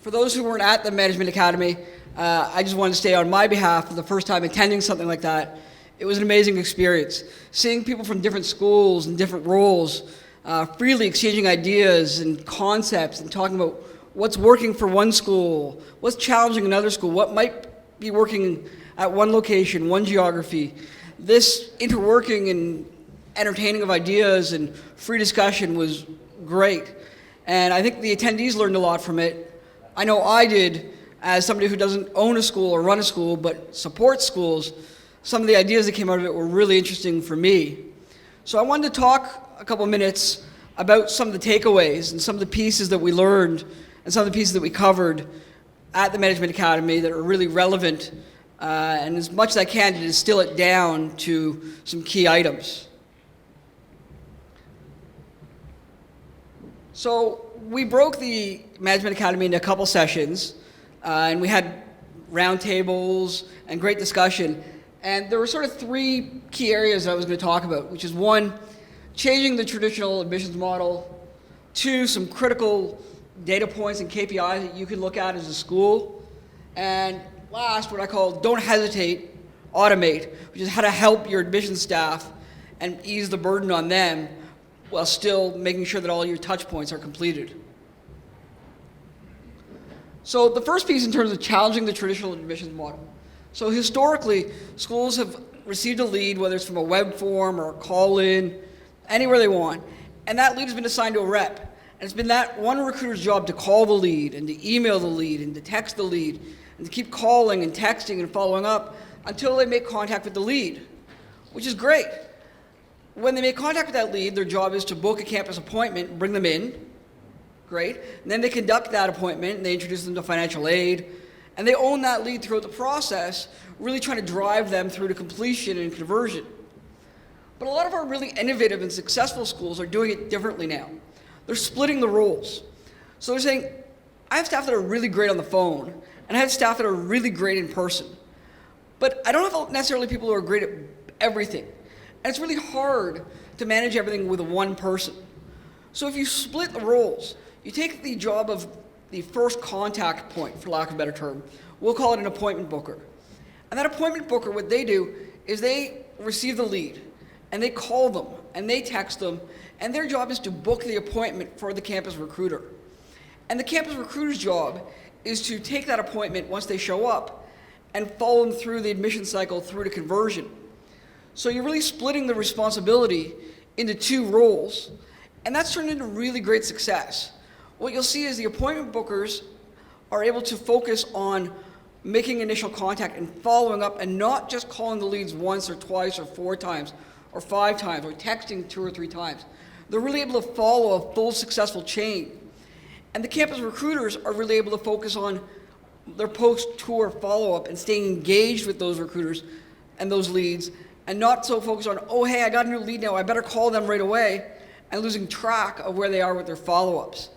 For those who weren't at the Management Academy, I just wanted to say on my behalf, for the first time attending something like that, it was an amazing experience. Seeing people from different schools and different roles freely exchanging ideas and concepts and talking about what's working for one school, what's challenging another school, what might be working at one location, one geography. This interworking and entertaining of ideas and free discussion was great. And I think the attendees learned a lot from it. I know I did, as somebody who doesn't own a school or run a school, but supports schools. Some of the ideas that came out of it were really interesting for me. So I wanted to talk a couple minutes about some of the takeaways and some of the pieces that we learned and some of the pieces that we covered at the Management Academy that are really relevant, and as much as I can to distill it down to some key items. So we broke the Management Academy into a couple sessions, and we had roundtables and great discussion. And there were sort of three key areas that I was going to talk about, which is one, changing the traditional admissions model; two, some critical data points and KPIs that you can look at as a school; and last, what I call don't hesitate, automate, which is how to help your admissions staff and ease the burden on them while still making sure that all your touch points are completed. So the first piece in terms of challenging the traditional admissions model. So historically, schools have received a lead, whether it's from a web form or a call-in, anywhere they want, and that lead has been assigned to a rep. And it's been that one recruiter's job to call the lead and to email the lead and to text the lead and to keep calling and texting and following up until they make contact with the lead, which is great. When they make contact with that lead, their job is to book a campus appointment and bring them in. Great. And then they conduct that appointment and they introduce them to financial aid. And they own that lead throughout the process, really trying to drive them through to completion and conversion. But a lot of our really innovative and successful schools are doing it differently now. They're splitting the roles. So they're saying, I have staff that are really great on the phone, and I have staff that are really great in person. But I don't have necessarily people who are great at everything. And it's really hard to manage everything with one person. So if you split the roles, you take the job of the first contact point, for lack of a better term. We'll call it an appointment booker. And that appointment booker, what they do is they receive the lead, and they call them, and they text them, and their job is to book the appointment for the campus recruiter. And the campus recruiter's job is to take that appointment once they show up and follow them through the admission cycle through to conversion. So you're really splitting the responsibility into two roles, and that's turned into really great success. What you'll see is the appointment bookers are able to focus on making initial contact and following up and not just calling the leads once or twice or 4 times or 5 times or texting 2 or 3 times. They're really able to follow a full successful chain. And the campus recruiters are really able to focus on their post-tour follow-up and staying engaged with those recruiters and those leads, and not so focused on, oh, hey, I got a new lead now, I better call them right away, and losing track of where they are with their follow-ups.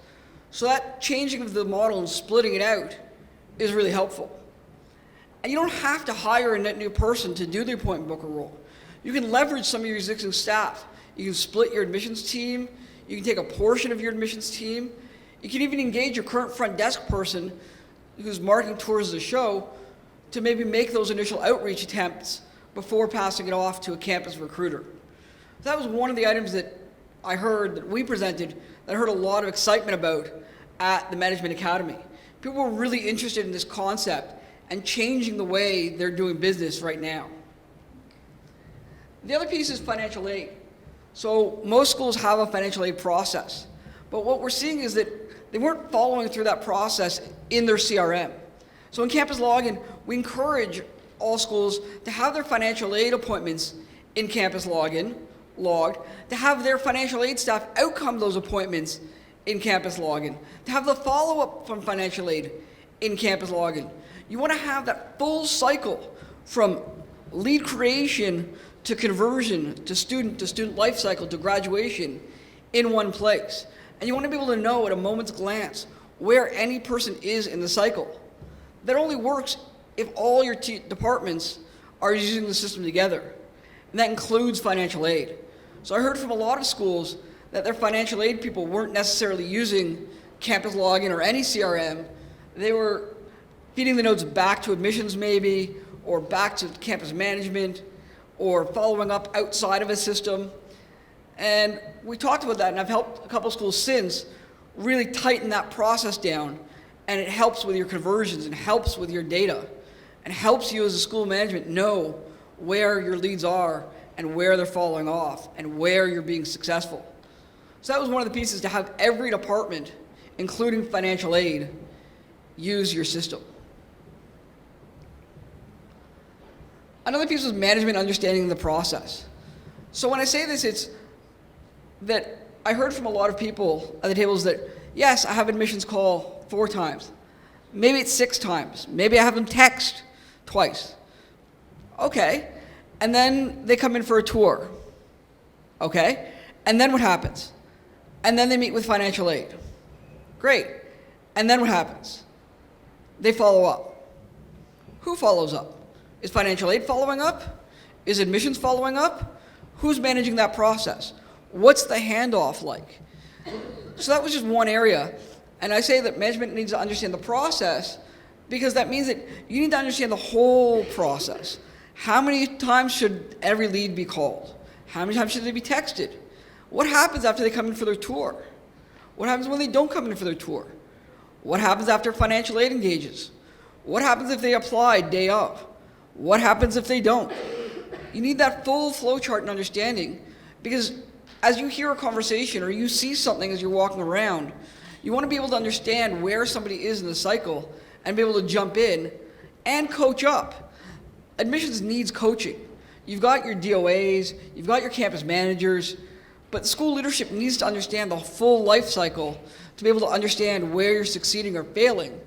So that changing of the model and splitting it out is really helpful. And you don't have to hire a net new person to do the appointment booker role. You can leverage some of your existing staff. You can split your admissions team. You can take a portion of your admissions team. You can even engage your current front desk person who's marketing tours of the show to maybe make those initial outreach attempts before passing it off to a campus recruiter. That was one of the items that I heard that we presented that I heard a lot of excitement about at the Management Academy. People were really interested in this concept and changing the way they're doing business right now. The other piece is financial aid. So most schools have a financial aid process, but what we're seeing is that they weren't following through that process in their CRM. So in CampusLogin, we encourage all schools to have their financial aid appointments in CampusLogin logged, to have their financial aid staff outcome those appointments in CampusLogin, to have the follow-up from financial aid in CampusLogin. You want to have that full cycle from lead creation to conversion to student life cycle to graduation in one place. And you want to be able to know at a moment's glance where any person is in the cycle. That only works if all your departments are using the system together. And that includes financial aid. So I heard from a lot of schools that their financial aid people weren't necessarily using CampusLogin or any CRM They were feeding the notes back to admissions maybe, or back to campus management, or following up outside of a system. And we talked about that, and I've helped a couple schools since really tighten that process down, and it helps with your conversions and helps with your data and helps you as a school management know where your leads are and where they're falling off and where you're being successful. So that was one of the pieces, to have every department, including financial aid, use your system. Another piece was management understanding the process. So when I say this, it's that I heard from a lot of people at the tables that, yes, I have admissions call 4 times. Maybe it's 6 times. Maybe I have them text twice. Okay. And then they come in for a tour. Okay. And then what happens? And then they meet with financial aid. Great. And then what happens? They follow up. Who follows up? Is financial aid following up? Is admissions following up? Who's managing that process? What's the handoff like? So that was just one area. And I say that management needs to understand the process, because that means that you need to understand the whole process. How many times should every lead be called? How many times should they be texted? What happens after they come in for their tour? What happens when they don't come in for their tour? What happens after financial aid engages? What happens if they apply day of? What happens if they don't? You need that full flow chart and understanding, because as you hear a conversation or you see something as you're walking around, you want to be able to understand where somebody is in the cycle and be able to jump in and coach up. Admissions needs coaching. You've got your DOAs, you've got your campus managers, but school leadership needs to understand the full life cycle to be able to understand where you're succeeding or failing.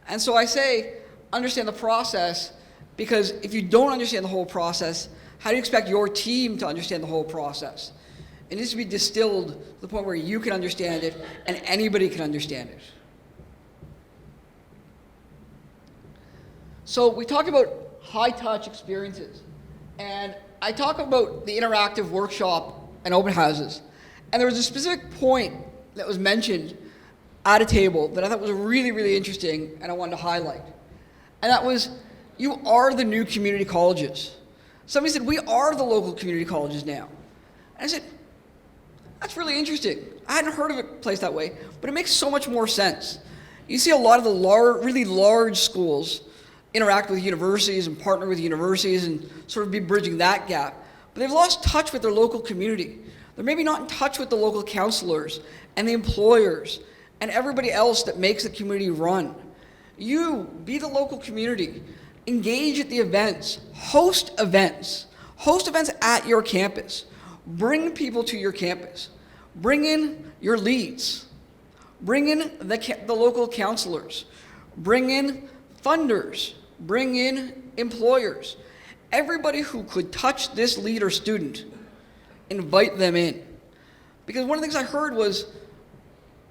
And so I say, understand the process, because if you don't understand the whole process, how do you expect your team to understand the whole process? It needs to be distilled to the point where you can understand it and anybody can understand it. So we talked about high-touch experiences, and I talk about the interactive workshop and open houses. And there was a specific point that was mentioned at a table that I thought was really, really interesting and I wanted to highlight. And that was, you are the new community colleges. Somebody said, we are the local community colleges now. And I said, that's really interesting. I hadn't heard of it placed that way, but it makes so much more sense. You see a lot of the really large schools interact with universities and partner with universities and sort of be bridging that gap. But they've lost touch with their local community. They're maybe not in touch with the local counselors and the employers and everybody else that makes the community run. You, be the local community. Engage at the events. Host events. Host events at your campus. Bring people to your campus. Bring in your leads. Bring in the local counselors. Bring in funders. Bring in employers. Everybody who could touch this lead or student, invite them in. Because one of the things I heard was,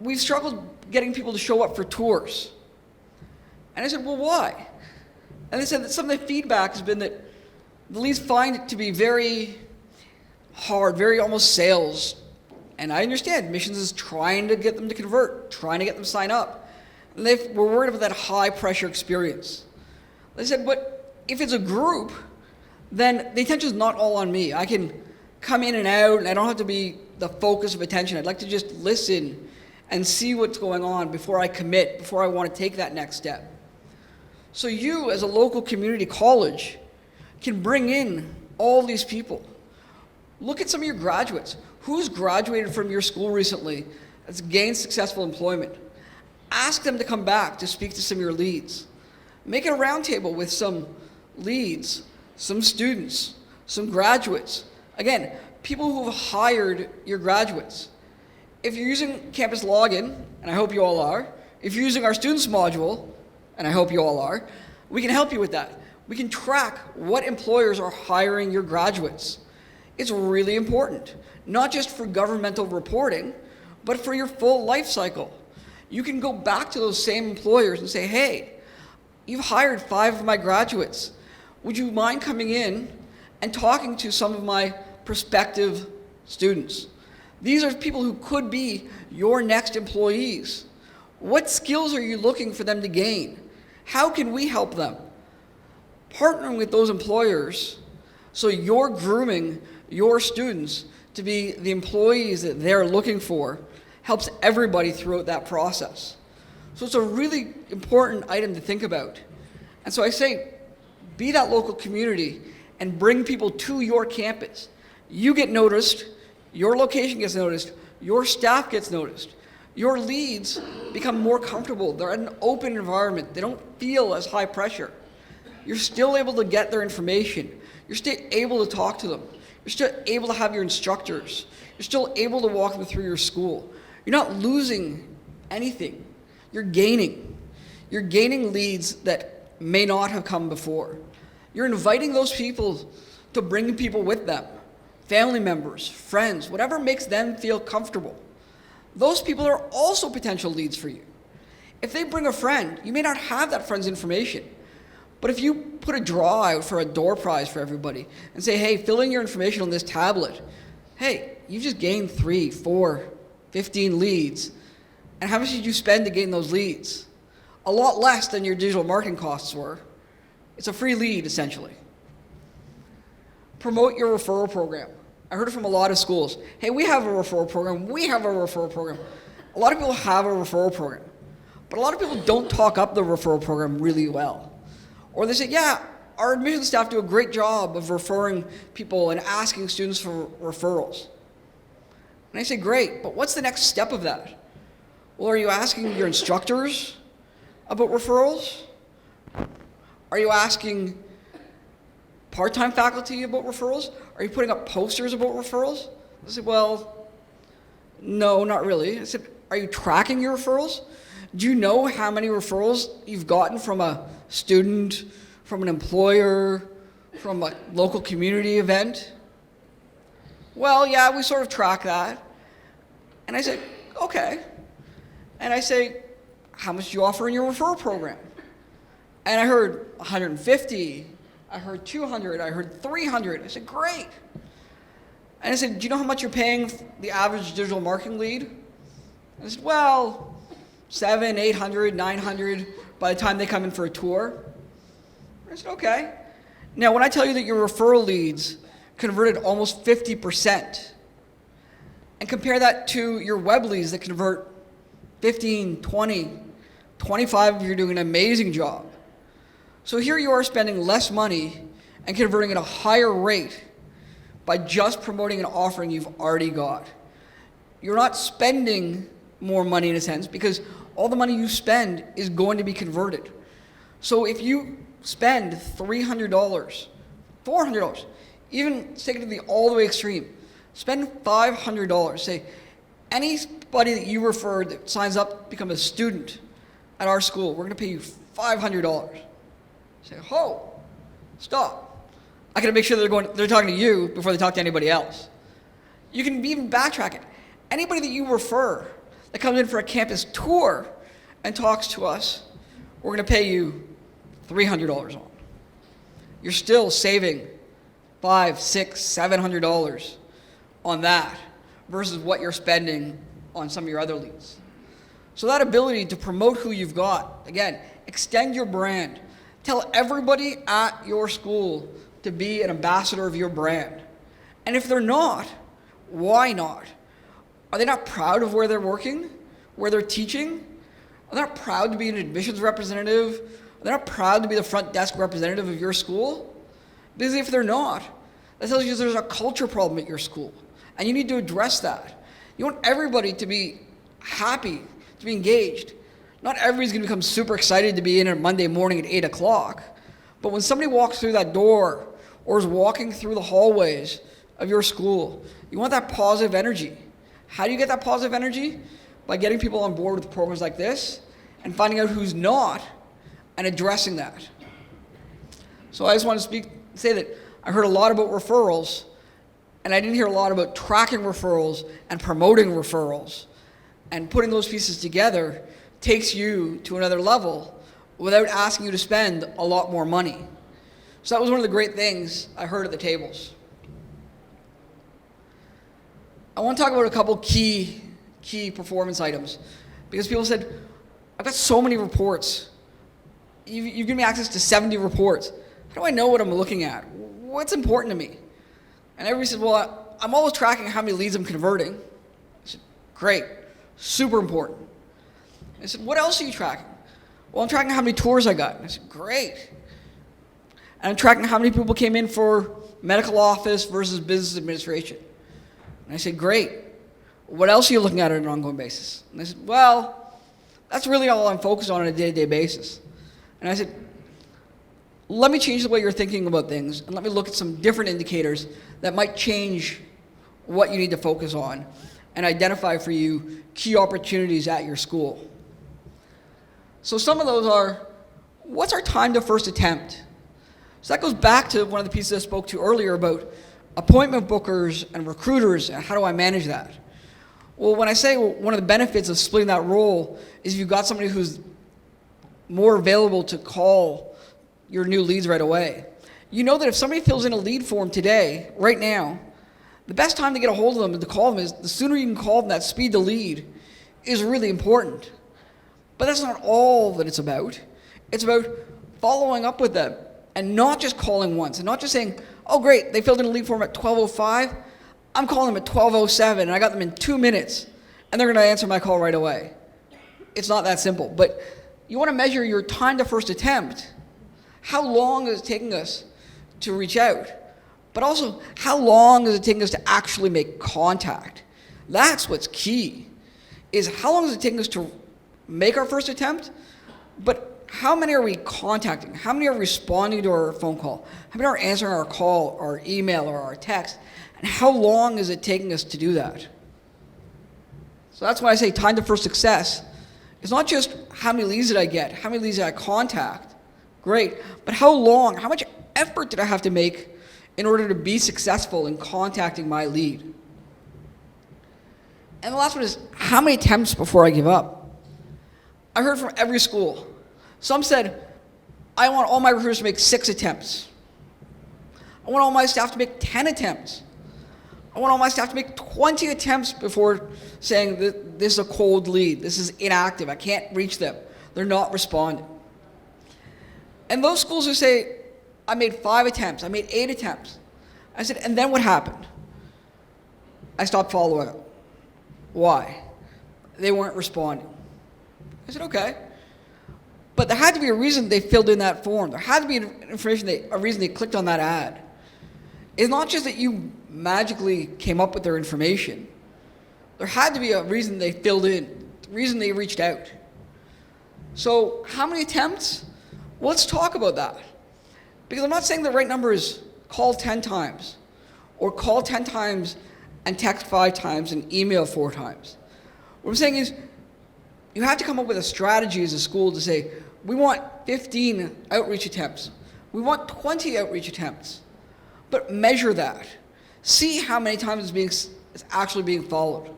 we've struggled getting people to show up for tours. And I said, well, why? And they said that some of the feedback has been that the leads find it to be very hard, very almost sales. And I understand admissions is trying to get them to convert, trying to get them to sign up. And they were worried about that high pressure experience. They said, but if it's a group, then the attention is not all on me. I can come in and out, and I don't have to be the focus of attention. I'd like to just listen and see what's going on before I commit, before I want to take that next step. So you, as a local community college, can bring in all these people. Look at some of your graduates. Who's graduated from your school recently that's gained successful employment? Ask them to come back to speak to some of your leads. Make it a roundtable with some leads, some students, some graduates. Again, people who have hired your graduates. If you're using CampusLogin, and I hope you all are, if you're using our students module, and I hope you all are, we can help you with that. We can track what employers are hiring your graduates. It's really important, not just for governmental reporting, but for your full life cycle. You can go back to those same employers and say, hey, you've hired 5 of my graduates. Would you mind coming in and talking to some of my prospective students? These are people who could be your next employees. What skills are you looking for them to gain? How can we help them? Partnering with those employers so you're grooming your students to be the employees that they're looking for helps everybody throughout that process. So it's a really important item to think about. And so I say, be that local community and bring people to your campus. You get noticed, your location gets noticed, your staff gets noticed. Your leads become more comfortable. They're in an open environment. They don't feel as high pressure. You're still able to get their information. You're still able to talk to them. You're still able to have your instructors. You're still able to walk them through your school. You're not losing anything. You're gaining. You're gaining leads that may not have come before. You're inviting those people to bring people with them, family members, friends, whatever makes them feel comfortable. Those people are also potential leads for you. If they bring a friend, you may not have that friend's information. But if you put a draw out for a door prize for everybody and say, hey, fill in your information on this tablet, hey, you've just gained 3, 4, 15 leads. And how much did you spend to gain those leads? A lot less than your digital marketing costs were. It's a free lead, essentially. Promote your referral program. I heard it from a lot of schools. Hey, we have a referral program. We have a referral program. A lot of people have a referral program. But a lot of people don't talk up the referral program really well. Or they say, yeah, our admissions staff do a great job of referring people and asking students for referrals. And I say, great, but what's the next step of that? Well, are you asking your instructors about referrals? Are you asking part-time faculty about referrals? Are you putting up posters about referrals? I said, well, no, not really. I said, are you tracking your referrals? Do you know how many referrals you've gotten from a student, from an employer, from a local community event? Well, yeah, we sort of track that. And I said, okay. And I say, how much do you offer in your referral program? And I heard 150, I heard 200, I heard 300. I said, great. And I said, do you know how much you're paying the average digital marketing lead? And I said, well, 700, 800, 900 by the time they come in for a tour. I said, okay. Now, when I tell you that your referral leads converted almost 50%, and compare that to your web leads that convert 15, 20, 25 if you're doing an amazing job. So here you are spending less money and converting at a higher rate by just promoting an offering you've already got. You're not spending more money in a sense because all the money you spend is going to be converted. So if you spend $300, $400, even take it to the all the way extreme, spend $500. Say, anybody that you refer that signs up, become a student at our school, we're going to pay you $500. Say, oh, stop. I got to make sure they're talking to you before they talk to anybody else. You can even backtrack it. Anybody that you refer that comes in for a campus tour and talks to us, we're going to pay you $300 on. You're still saving $500, $600, $700 on that versus what you're spending on some of your other leads. So that ability to promote who you've got, again, extend your brand. Tell everybody at your school to be an ambassador of your brand. And if they're not, why not? Are they not proud of where they're working, where they're teaching? Are they not proud to be an admissions representative? Are they not proud to be the front desk representative of your school? Because if they're not, that tells you there's a culture problem at your school. And you need to address that. You want everybody to be happy, to be engaged. Not everybody's going to become super excited to be in on Monday morning at 8 o'clock. But when somebody walks through that door or is walking through the hallways of your school, you want that positive energy. How do you get that positive energy? By getting people on board with programs like this and finding out who's not and addressing that. So I just want to say that I heard a lot about referrals, and I didn't hear a lot about tracking referrals and promoting referrals. And putting those pieces together takes you to another level without asking you to spend a lot more money. So that was one of the great things I heard at the tables. I want to talk about a couple key performance items, because people said, I've got so many reports. You've given me access to 70 reports. How do I know what I'm looking at? What's important to me? And everybody says, well, I'm always tracking how many leads I'm converting. I said, great, super important. I said, what else are you tracking? Well, I'm tracking how many tours I got. And I said, great. And I'm tracking how many people came in for medical office versus business administration. And I said, great. What else are you looking at on an ongoing basis? And I said, well, that's really all I'm focused on a day-to-day basis. And I said, let me change the way you're thinking about things, and let me look at some different indicators that might change what you need to focus on and identify for you key opportunities at your school. So some of those are, what's our time to first attempt? So that goes back to one of the pieces I spoke to earlier about appointment bookers and recruiters, and how do I manage that? Well, when I say one of the benefits of splitting that role is if you've got somebody who's more available to call your new leads right away. You know that if somebody fills in a lead form today, right now, the best time to get a hold of them and to call them is the sooner you can call them, that speed to lead is really important. But that's not all that it's about. It's about following up with them and not just calling once and not just saying, oh great, they filled in a lead form at 12:05, I'm calling them at 12:07 and I got them in 2 minutes and they're going to answer my call right away. It's not that simple, but you want to measure your time to first attempt. How long is it taking us to reach out? But also, how long is it taking us to actually make contact? That's what's key, is how long is it taking us to make our first attempt, but how many are we contacting? How many are responding to our phone call? How many are answering our call, our email, or our text? And how long is it taking us to do that? So that's why I say time to first success. It's not just how many leads did I get, how many leads did I contact, great, but how long, how much effort did I have to make in order to be successful in contacting my lead? And the last one is, how many attempts before I give up? I heard from every school. Some said, I want all my recruiters to make 6 attempts. I want all my staff to make 10 attempts. I want all my staff to make 20 attempts before saying that this is a cold lead, this is inactive, I can't reach them, they're not responding. And those schools who say, I made 5 attempts, I made 8 attempts. I said, and then what happened? I stopped following up. Why? They weren't responding. I said, okay. But there had to be a reason they filled in that form. There had to be a reason they clicked on that ad. It's not just that you magically came up with their information. There had to be a reason they filled in, the reason they reached out. So how many attempts? Well, let's talk about that. Because I'm not saying the right number is call 10 times, or call 10 times and text 5 times and email 4 times. What I'm saying is you have to come up with a strategy as a school to say, we want 15 outreach attempts. We want 20 outreach attempts. But measure that. See how many times it's actually being followed.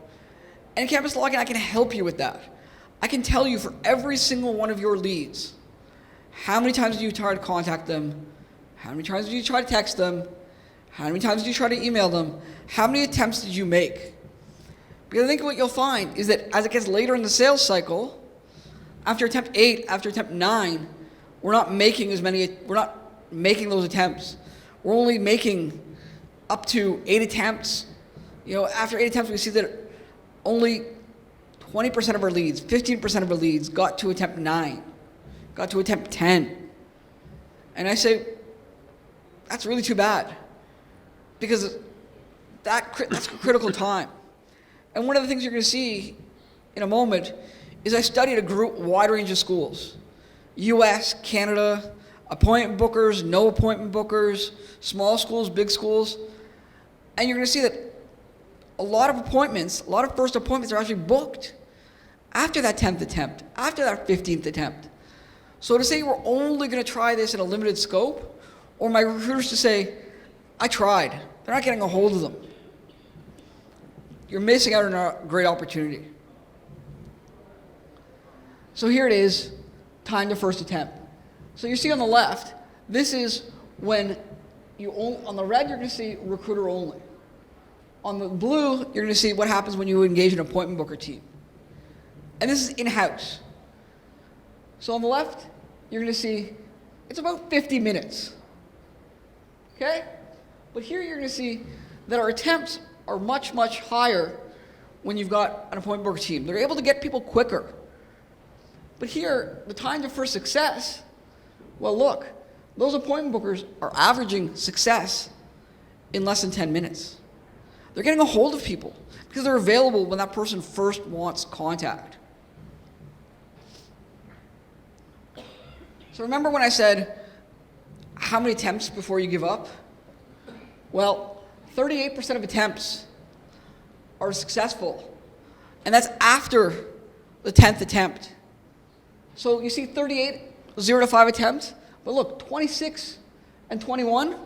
And in CampusLogin, I can help you with that. I can tell you for every single one of your leads, how many times did you try to contact them? How many times did you try to text them? How many times did you try to email them? How many attempts did you make? Because I think what you'll find is that as it gets later in the sales cycle, after attempt 8, after attempt 9, we're not making those attempts. We're only making up to 8 attempts. You know, after 8 attempts, we see that only 20% of our leads, 15% of our leads got to attempt 9, got to attempt 10. And I say, that's really too bad, because that's critical time. And one of the things you're going to see in a moment is I studied a wide range of schools, US, Canada, appointment bookers, no appointment bookers, small schools, big schools, and you're going to see that a lot of first appointments are actually booked after that 10th attempt, after that 15th attempt. So to say we're only going to try this in a limited scope, or my recruiters to say, I tried, they're not getting a hold of them, you're missing out on a great opportunity. So here it is, time to first attempt. So you see on the left, this is when on the red you're going to see recruiter only. On the blue, you're going to see what happens when you engage an appointment booker team. And this is in-house. So on the left, you're going to see it's about 50 minutes. Okay? But here you're going to see that our attempts are much, much higher when you've got an appointment booker team. They're able to get people quicker. But here, the time to first success, well, look, those appointment bookers are averaging success in less than 10 minutes. They're getting a hold of people because they're available when that person first wants contact. So remember when I said, how many attempts before you give up? Well, 38% of attempts are successful, and that's after the 10th attempt. So you see 38, 0 to 5 attempts, but look, 26 and 21,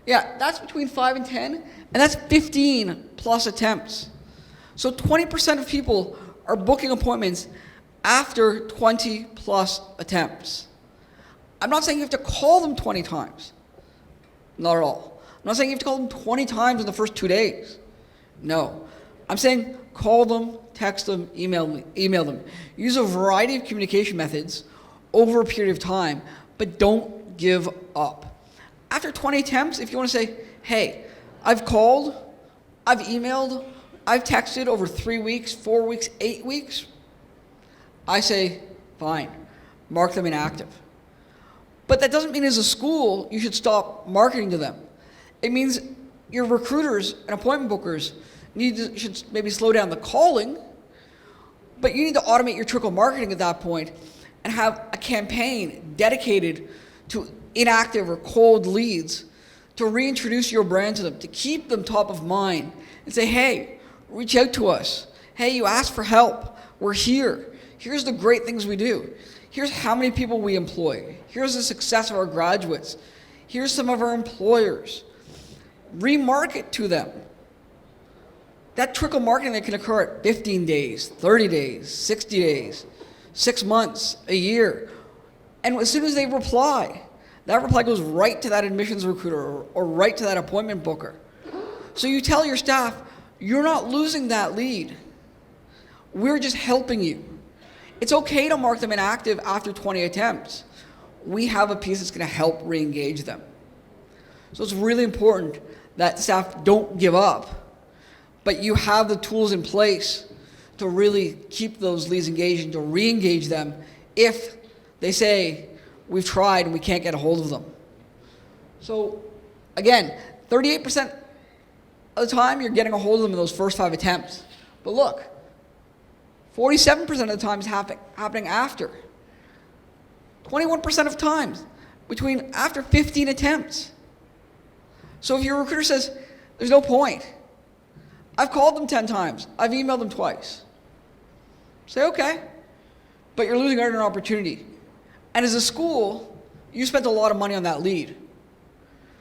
yeah, that's between 5 and 10, and that's 15 plus attempts. So 20% of people are booking appointments after 20 plus attempts. I'm not saying you have to call them 20 times. Not at all. I'm not saying you have to call them 20 times in the first 2 days. No. I'm saying call them, text them, email them. Use a variety of communication methods over a period of time, but don't give up. After 20 attempts, if you want to say, hey, I've called, I've emailed, I've texted over 3 weeks, 4 weeks, 8 weeks, I say, fine, mark them inactive. But that doesn't mean as a school you should stop marketing to them. It means your recruiters and appointment bookers should maybe slow down the calling, but you need to automate your trickle marketing at that point and have a campaign dedicated to inactive or cold leads to reintroduce your brand to them, to keep them top of mind and say, hey, reach out to us. Hey, you asked for help. We're here. Here's the great things we do. Here's how many people we employ. Here's the success of our graduates. Here's some of our employers. Remarket to them. That trickle marketing that can occur at 15 days, 30 days, 60 days, 6 months, a year. And as soon as they reply, that reply goes right to that admissions recruiter or right to that appointment booker. So you tell your staff, you're not losing that lead. We're just helping you. It's okay to mark them inactive after 20 attempts. We have a piece that's going to help re-engage them. So it's really important that staff don't give up, but you have the tools in place to really keep those leads engaged and to re-engage them if they say, we've tried and we can't get a hold of them. So again, 38% of the time you're getting a hold of them in those first 5 attempts. But look, 47% of the time is happening after. 21% of times after 15 attempts. So if your recruiter says, there's no point, I've called them 10 times, I've emailed them twice, say, okay, but you're losing out on an opportunity. And as a school, you spent a lot of money on that lead.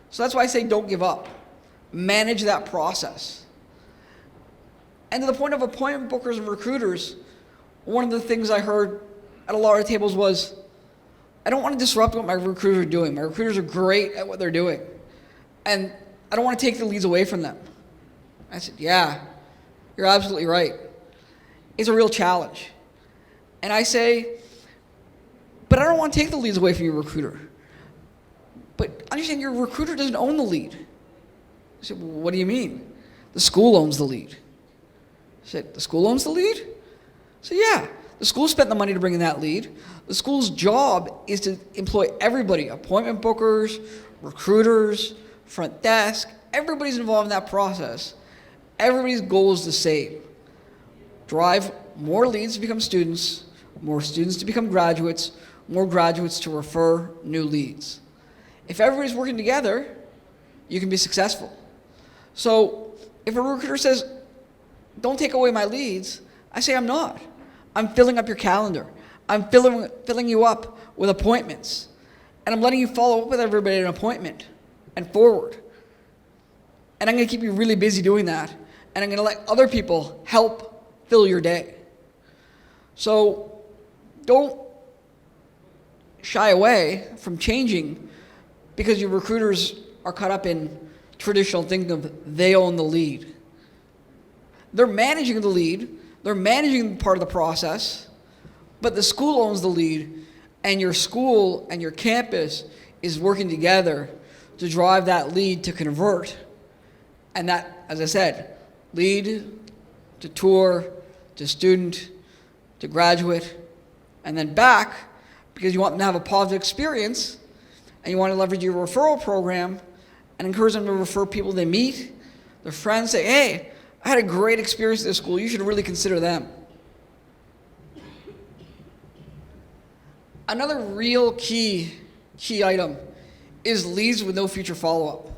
So that's why I say don't give up. Manage that process. And to the point of appointment bookers and recruiters, one of the things I heard at a lot of tables was, I don't want to disrupt what my recruiters are doing. My recruiters are great at what they're doing. And I don't want to take the leads away from them. I said, yeah, you're absolutely right. It's a real challenge. And I say, but I don't want to take the leads away from your recruiter. But understand your recruiter doesn't own the lead. I said, well, what do you mean? The school owns the lead. I said, the school owns the lead? I said, yeah. The school spent the money to bring in that lead. The school's job is to employ everybody, appointment bookers, recruiters, front desk, everybody's involved in that process. Everybody's goal is the same. Drive more leads to become students, more students to become graduates, more graduates to refer new leads. If everybody's working together, you can be successful. So if a recruiter says, don't take away my leads, I say I'm not. I'm filling up your calendar. I'm filling you up with appointments. And I'm letting you follow up with everybody at an appointment and forward. And I'm going to keep you really busy doing that. And I'm going to let other people help fill your day. So don't shy away from changing because your recruiters are caught up in traditional thinking of they own the lead. They're managing the lead. They're managing part of the process, but the school owns the lead, and your school and your campus is working together to drive that lead to convert. And that, as I said, lead to tour, to student, to graduate, and then back, because you want them to have a positive experience, and you want to leverage your referral program and encourage them to refer people they meet, their friends, say, hey, I had a great experience at this school, you should really consider them. Another real key item is leads with no future follow-up.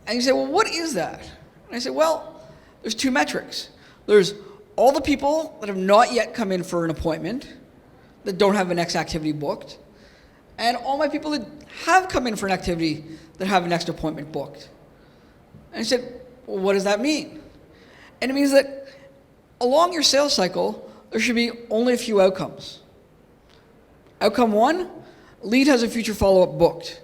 And you say, well, what is that? And I say, well, there's two metrics. There's all the people that have not yet come in for an appointment, that don't have a next activity booked, and all my people that have come in for an activity that have a next appointment booked. And I said, well, what does that mean? And it means that along your sales cycle, there should be only a few outcomes. Outcome one, lead has a future follow-up booked.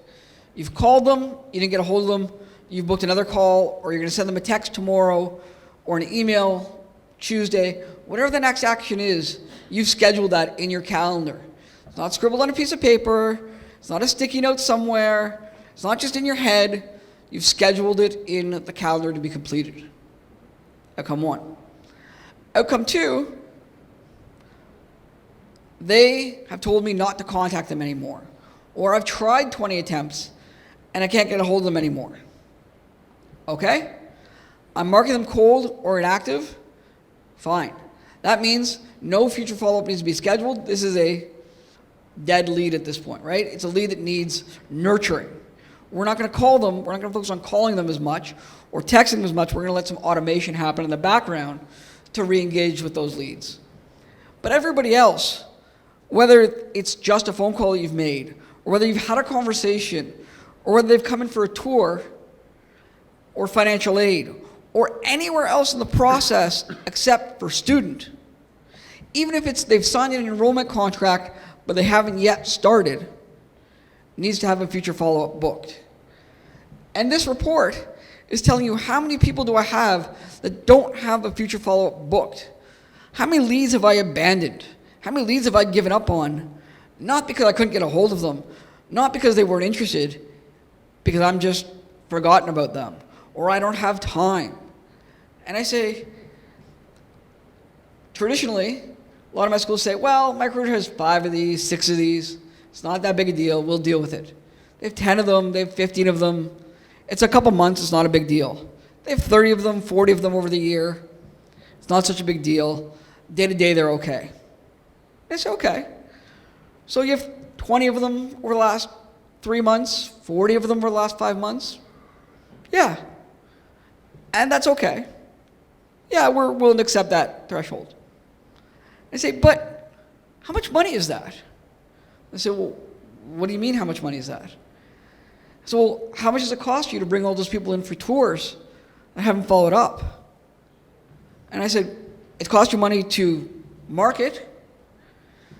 You've called them, you didn't get a hold of them, you've booked another call, or you're going to send them a text tomorrow, or an email Tuesday, whatever the next action is, you've scheduled that in your calendar. It's not scribbled on a piece of paper, it's not a sticky note somewhere, it's not just in your head, you've scheduled it in the calendar to be completed. Outcome one. Outcome two, they have told me not to contact them anymore. Or I've tried 20 attempts and I can't get a hold of them anymore. Okay? I'm marking them cold or inactive. Fine. That means no future follow-up needs to be scheduled. This is a dead lead at this point, right? It's a lead that needs nurturing. We're not going to call them. We're not going to focus on calling them as much or texting them as much. We're going to let some automation happen in the background to re-engage with those leads. But everybody else, whether it's just a phone call you've made, or whether you've had a conversation, or whether they've come in for a tour, or financial aid, or anywhere else in the process except for student, even if it's they've signed an enrollment contract but they haven't yet started, needs to have a future follow-up booked. And this report is telling you how many people do I have that don't have a future follow-up booked. How many leads have I abandoned? How many leads have I given up on? Not because I couldn't get a hold of them, not because they weren't interested, because I'm just forgotten about them, or I don't have time. And I say, traditionally, a lot of my schools say, well, my recruiter has 5 of these, 6 of these. It's not that big a deal. We'll deal with it. They have 10 of them. They have 15 of them. It's a couple months. It's not a big deal. They have 30 of them, 40 of them over the year. It's not such a big deal. Day to day, they're okay. I say, okay. So you have 20 of them over the last 3 months, 40 of them over the last 5 months? Yeah. And that's okay. Yeah, we're willing to accept that threshold. I say, but how much money is that? I say, well, what do you mean how much money is that? So, well, how much does it cost you to bring all those people in for tours that haven't followed up? And I said, it costs you money to market.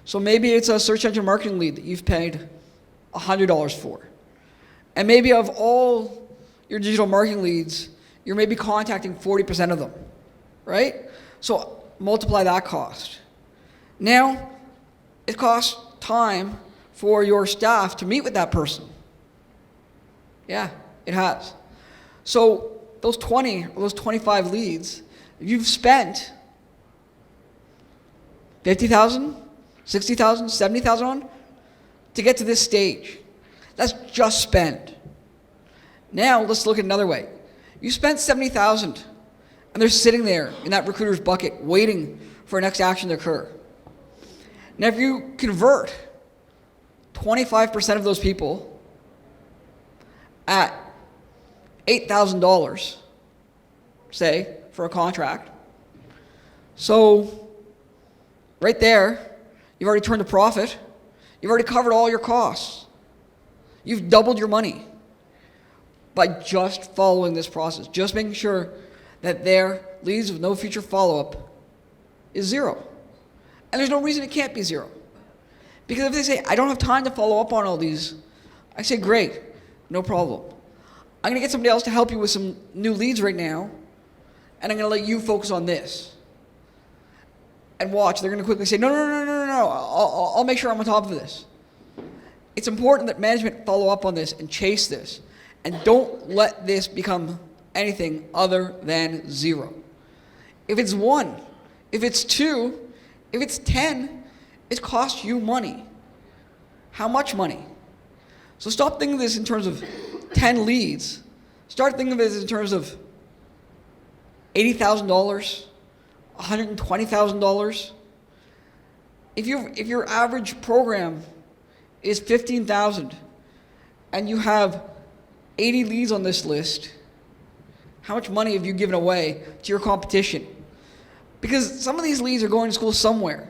So maybe it's a search engine marketing lead that you've paid $100 for. And maybe of all your digital marketing leads, you're maybe contacting 40% of them, right? So multiply that cost. Now, it costs time for your staff to meet with that person. Yeah, it has. So those 20 or those 25 leads, you've spent $50,000, $60,000, $70,000 on to get to this stage. That's just spend. Now let's look at another way. You spent $70,000 and they're sitting there in that recruiter's bucket waiting for a next action to occur. Now if you convert 25% of those people at $8,000, say, for a contract, so right there, you've already turned a profit. You've already covered all your costs. You've doubled your money by just following this process, just making sure that their leads with no future follow-up is 0. And there's no reason it can't be 0. Because if they say, I don't have time to follow up on all these, I say, great, no problem. I'm going to get somebody else to help you with some new leads right now, and I'm going to let you focus on this. And watch, they're going to quickly say, no, I'll make sure I'm on top of this. It's important that management follow up on this and chase this. And don't let this become anything other than 0. If it's 1, if it's 2, if it's 10, it costs you money. How much money? So stop thinking of this in terms of 10 leads. Start thinking of this in terms of $80,000, $120,000. If your average program is $15,000 and you have 80 leads on this list, how much money have you given away to your competition? Because some of these leads are going to school somewhere.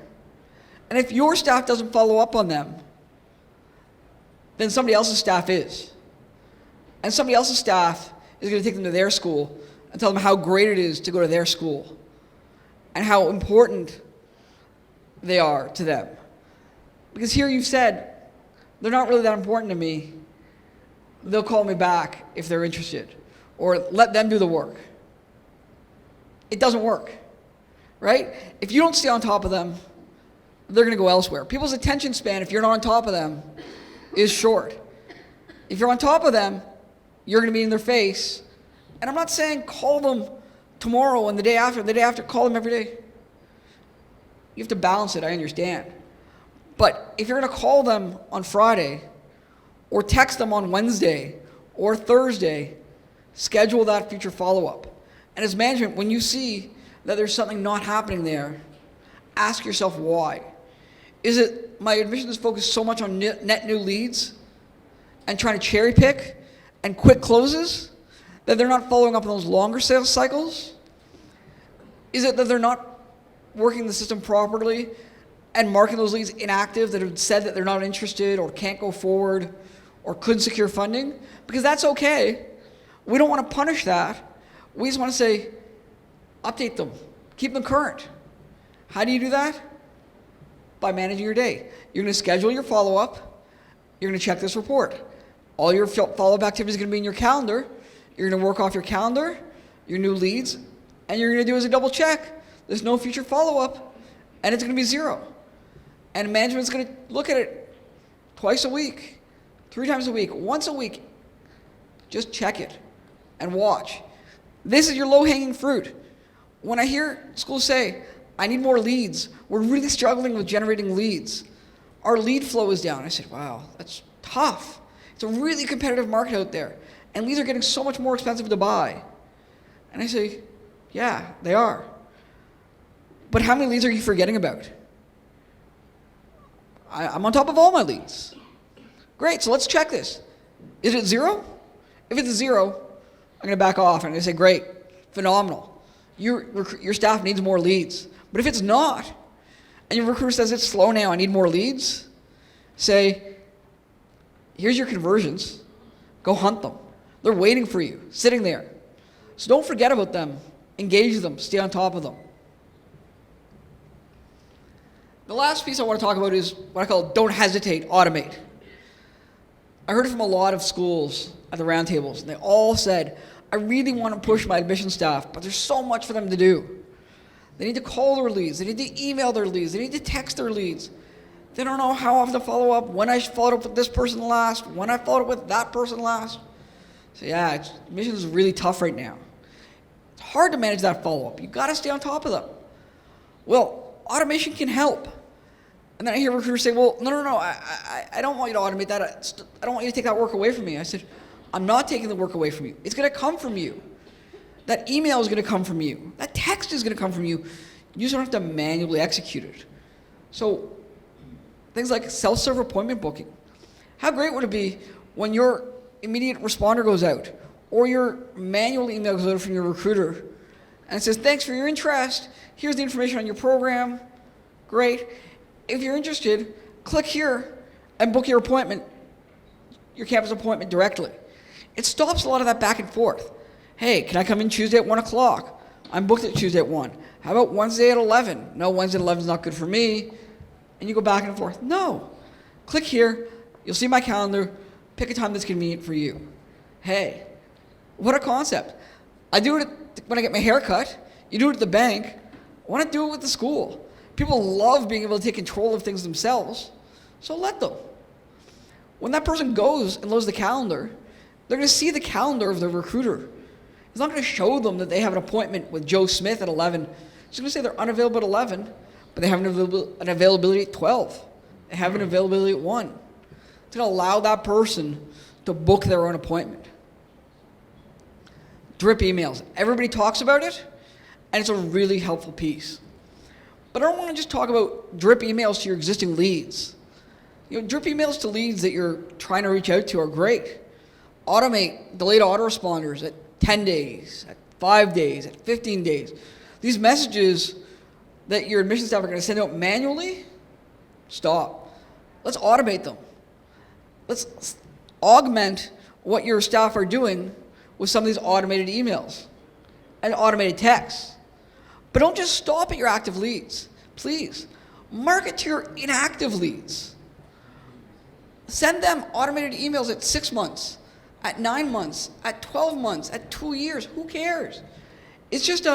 And if your staff doesn't follow up on them, then somebody else's staff is. And somebody else's staff is going to take them to their school and tell them how great it is to go to their school and how important they are to them. Because here you've said, they're not really that important to me. They'll call me back if they're interested, or let them do the work. It doesn't work, right? If you don't stay on top of them, they're going to go elsewhere. People's attention span, if you're not on top of them, is short. If you're on top of them, you're going to be in their face. And I'm not saying call them tomorrow and the day after, call them every day. You have to balance it, I understand. But if you're going to call them on Friday, or text them on Wednesday or Thursday, schedule that future follow-up. And as management, when you see that there's something not happening there, ask yourself why. Is it my admissions focused so much on net new leads and trying to cherry pick and quick closes that they're not following up on those longer sales cycles? Is it that they're not working the system properly and marking those leads inactive that have said that they're not interested or can't go forward or couldn't secure funding? Because that's okay. We don't want to punish that. We just want to say, update them, keep them current. How do you do that? By managing your day. You're going to schedule your follow-up. You're going to check this report. All your follow-up activity is going to be in your calendar. You're going to work off your calendar, your new leads, and you're going to do as a double check. There's no future follow-up, and it's going to be 0. And management's going to look at it twice a week, 3 times a week, once a week. Just check it and watch. This is your low-hanging fruit. When I hear schools say, I need more leads, we're really struggling with generating leads. Our lead flow is down. I said, wow, that's tough. It's a really competitive market out there. And leads are getting so much more expensive to buy. And I say, yeah, they are. But how many leads are you forgetting about? I'm on top of all my leads. Great, so let's check this. Is it 0? If it's 0, I'm going to back off and I'm going to say, great, phenomenal. Your staff needs more leads. But if it's not, and your recruiter says it's slow now, I need more leads, say, here's your conversions. Go hunt them. They're waiting for you, sitting there. So don't forget about them. Engage them. Stay on top of them. The last piece I want to talk about is what I call don't hesitate, automate. I heard it from a lot of schools at the roundtables, and they all said, I really want to push my admission staff, but there's so much for them to do. They need to call their leads. They need to email their leads. They need to text their leads. They don't know how often to follow up, when I followed up with this person last, when I followed up with that person last. So yeah, admissions is really tough right now. It's hard to manage that follow-up. You've got to stay on top of them. Well, automation can help. And then I hear recruiters say, well, no, I don't want you to automate that. I don't want you to take that work away from me. I said, I'm not taking the work away from you. It's going to come from you. That email is going to come from you. That text is going to come from you. You just don't have to manually execute it. So things like self-serve appointment booking. How great would it be when your immediate responder goes out or your manual email goes out from your recruiter and it says, thanks for your interest. Here's the information on your program. Great. If you're interested, click here and book your appointment, your campus appointment directly. It stops a lot of that back and forth. Hey, can I come in Tuesday at 1 o'clock? I'm booked at Tuesday at 1. How about Wednesday at 11? No, Wednesday at 11 is not good for me. And you go back and forth. No. Click here. You'll see my calendar. Pick a time that's convenient for you. Hey, what a concept. I do it when I get my hair cut. You do it at the bank. I want to do it with the school. People love being able to take control of things themselves, so let them. When that person goes and loads the calendar, they're going to see the calendar of the recruiter. It's not going to show them that they have an appointment with Joe Smith at 11. It's going to say they're unavailable at 11, but they have an availability at 12. They have an availability at 1. It's going to allow that person to book their own appointment. Drip emails. Everybody talks about it, and it's a really helpful piece. But I don't want to just talk about drip emails to your existing leads. Drip emails to leads that you're trying to reach out to are great. Automate delayed autoresponders at 10 days, at 5 days, at 15 days. These messages that your admissions staff are going to send out manually, stop. Let's automate them. Let's augment what your staff are doing with some of these automated emails and automated texts. But don't just stop at your active leads. Please, market to your inactive leads. Send them automated emails at 6 months, at 9 months, at 12 months, at 2 years. Who cares? It's just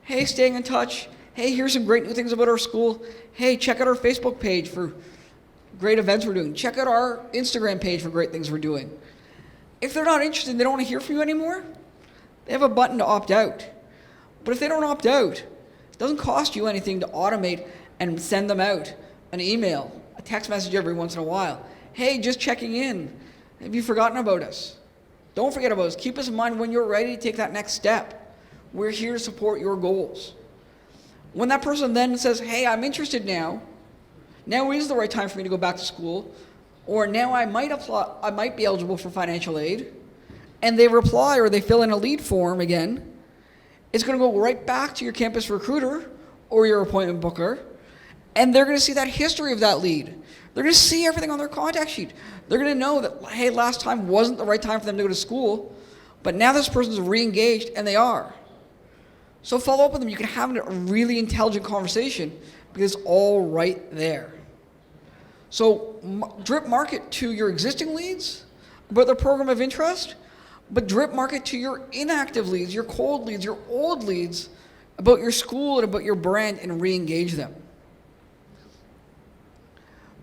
hey, staying in touch. Hey, here's some great new things about our school. Hey, check out our Facebook page for great events we're doing. Check out our Instagram page for great things we're doing. If they're not interested and they don't want to hear from you anymore, they have a button to opt out. But if they don't opt out, it doesn't cost you anything to automate and send them out an email, a text message every once in a while. Hey, just checking in. Have you forgotten about us? Don't forget about us. Keep us in mind when you're ready to take that next step. We're here to support your goals. When that person then says, hey, I'm interested now is the right time for me to go back to school, or now I might be eligible for financial aid, and they reply or they fill in a lead form again, it's going to go right back to your campus recruiter or your appointment booker, and they're going to see that history of that lead. They're going to see everything on their contact sheet. They're going to know that, hey, last time wasn't the right time for them to go to school, but now this person's re-engaged, and they are. So follow up with them. You can have a really intelligent conversation because it's all right there. So drip market to your existing leads about their program of interest, but drip market to your inactive leads, your cold leads, your old leads about your school and about your brand, and re-engage them.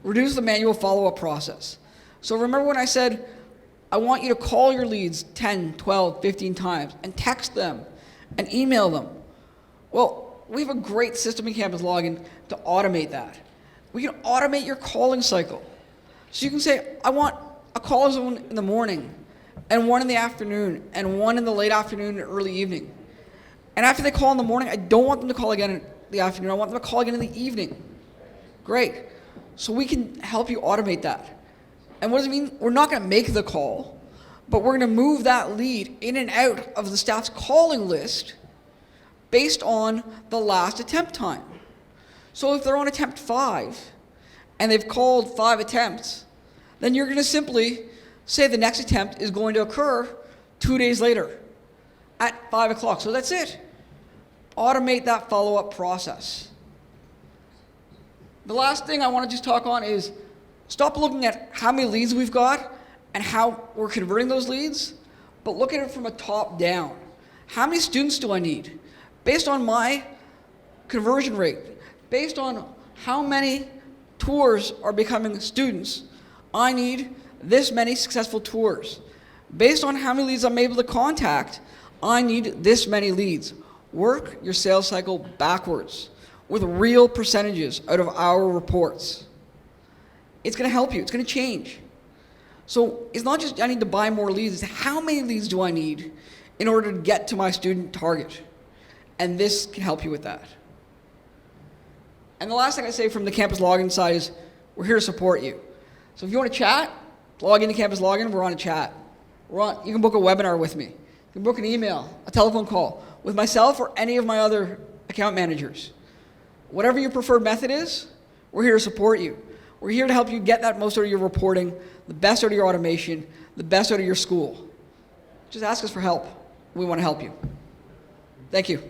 Reduce the manual follow-up process. So remember when I said, I want you to call your leads 10, 12, 15 times and text them and email them. Well, we have a great system in CampusLogin to automate that. We can automate your calling cycle. So you can say, I want a call zone in the morning, and one in the afternoon, and one in the late afternoon and early evening. And after they call in the morning, I don't want them to call again in the afternoon. I want them to call again in the evening. Great. So we can help you automate that. And what does it mean? We're not going to make the call, but we're going to move that lead in and out of the staff's calling list based on the last attempt time. So if they're on attempt 5 and they've called 5 attempts, then you're going to simply say the next attempt is going to occur 2 days later at 5 o'clock. So that's it. Automate that follow-up process. The last thing I want to just talk on is stop looking at how many leads we've got and how we're converting those leads, but look at it from a top down. How many students do I need? Based on my conversion rate, based on how many tours are becoming students, I need this many successful tours. Based on how many leads I'm able to contact, I need this many leads. Work your sales cycle backwards with real percentages out of our reports. It's going to help you. It's going to change. So it's not just I need to buy more leads. It's how many leads do I need in order to get to my student target? And this can help you with that. And the last thing I say from the CampusLogin side is we're here to support you. So if you want to chat, log into CampusLogin, we're on a chat. You can book a webinar with me. You can book an email, a telephone call with myself or any of my other account managers. Whatever your preferred method is, we're here to support you. We're here to help you get that most out of your reporting, the best out of your automation, the best out of your school. Just ask us for help. We want to help you. Thank you.